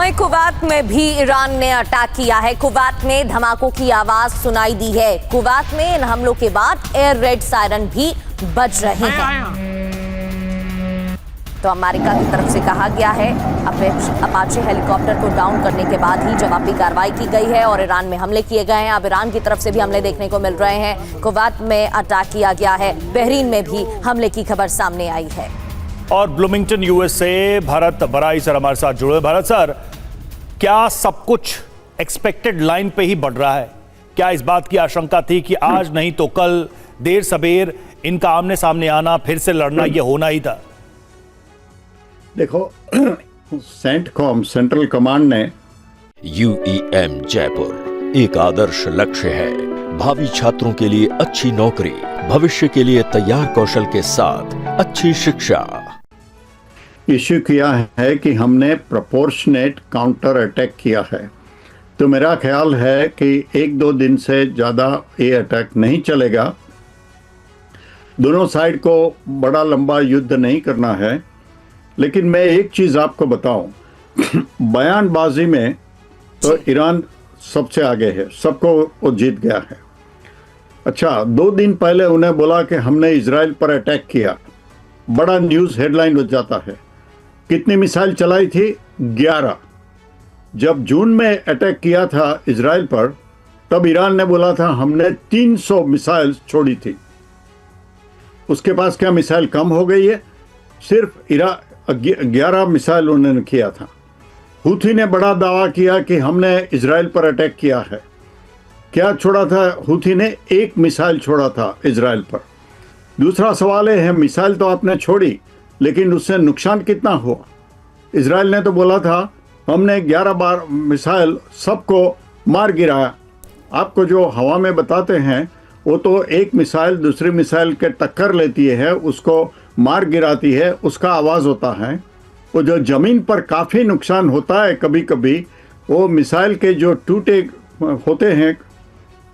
वहीं कुवैत में भी ईरान ने अटैक किया है। कुवैत में धमाकों की आवाज सुनाई दी है। कुवैत में इन हमलों के बाद एयर रेड सायरन भी बज रहे हैं। तो अमेरिका की तरफ से कहा गया है अपाचे हेलीकॉप्टर को डाउन करने के बाद ही जवाबी कार्रवाई की गई है और ईरान में हमले किए गए हैं। अब ईरान की तरफ से भी हमले देखने को मिल रहे हैं। कुवैत में अटैक किया गया है। बहरीन में भी हमले की खबर सामने आई है। और ब्लूमिंगटन यूएस से भरत बराई सर हमारे साथ जुड़े। भरत सर, क्या सब कुछ एक्सपेक्टेड लाइन पे ही बढ़ रहा है? क्या इस बात की आशंका थी कि आज नहीं तो कल देर सबेर इनका आमने सामने आना, फिर से लड़ना, ये होना ही था? देखो, सेंटकॉम सेंट्रल कमांड ने UEM जयपुर एक आदर्श लक्ष्य है। भावी छात्रों के लिए अच्छी नौकरी, भविष्य के लिए तैयार कौशल के साथ अच्छी शिक्षा इश्यू किया है कि हमने प्रोपोर्शनेट काउंटर अटैक किया है। तो मेरा ख्याल है कि 1-2 दिन से ज़्यादा ये अटैक नहीं चलेगा। दोनों साइड को बड़ा लंबा युद्ध नहीं करना है। लेकिन मैं एक चीज़ आपको बताऊं, बयानबाजी में तो ईरान सबसे आगे है, सबको वो जीत गया है। अच्छा, 2 दिन पहले उन्हें बोला कि हमने इजराइल पर अटैक किया, बड़ा न्यूज़ हेडलाइन हो जाता है। कितनी मिसाइल चलाई थी? 11। जब जून में अटैक किया था इजराइल पर, तब ईरान ने बोला था हमने 300 मिसाइल छोड़ी थी। उसके पास क्या मिसाइल कम हो गई है? सिर्फ 11 मिसाइल उन्होंने किया था। हूथी ने बड़ा दावा किया कि हमने इजराइल पर अटैक किया है। क्या छोड़ा था हूथी ने? 1 मिसाइल छोड़ा था इजराइल पर। दूसरा सवाल है, मिसाइल तो आपने छोड़ी, लेकिन उससे नुकसान कितना हुआ? इजराइल ने तो बोला था हमने 11 बार मिसाइल सबको मार गिराया। आपको जो हवा में बताते हैं वो तो एक मिसाइल दूसरी मिसाइल के टक्कर लेती है, उसको मार गिराती है, उसका आवाज़ होता है। वो जो ज़मीन पर काफ़ी नुकसान होता है कभी कभी, वो मिसाइल के जो टूटे होते हैं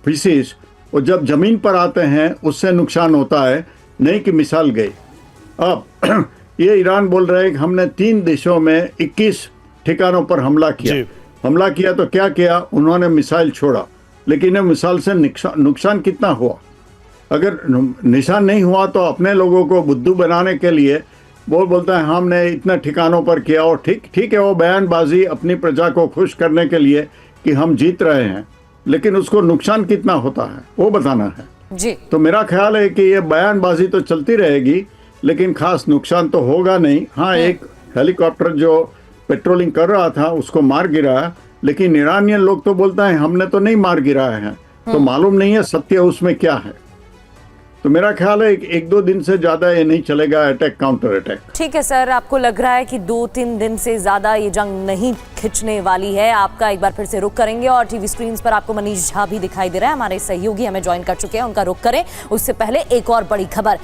पीसेस, वो जब ज़मीन पर आते हैं उससे नुकसान होता है, नहीं कि मिसाइल गई। अब ये ईरान बोल रहे हैं कि हमने 3 देशों में 21 ठिकानों पर हमला किया तो क्या किया? उन्होंने मिसाइल छोड़ा, लेकिन मिसाइल से नुकसान कितना हुआ? अगर निशान नहीं हुआ तो अपने लोगों को बुद्धू बनाने के लिए बोलता है हमने इतने ठिकानों पर किया। और ठीक है, वो बयानबाजी अपनी प्रजा को खुश करने के लिए कि हम जीत रहे हैं, लेकिन उसको नुकसान कितना होता है वो बताना है जी। तो मेरा ख्याल है कि ये बयानबाजी तो चलती रहेगी, लेकिन खास नुकसान तो होगा नहीं। हाँ, एक हेलीकॉप्टर जो पेट्रोलिंग कर रहा था उसको मार गिराया, लेकिन ईरानियन लोग तो बोलता है हमने तो नहीं मार गिराया है। तो मालूम नहीं है सत्य उसमें क्या है। तो मेरा ख्याल है 1-2 दिन से ज्यादा ये नहीं चलेगा अटैक काउंटर अटैक। ठीक है सर, आपको लग रहा है कि 2-3 दिन से ज्यादा ये जंग नहीं खिंचने वाली है। आपका एक बार फिर से रुख करेंगे और टीवी स्क्रीन पर आपको मनीष झा भी दिखाई दे रहा है, हमारे सहयोगी हमें ज्वाइन कर चुके हैं, उनका रुख करें। उससे पहले एक और बड़ी खबर,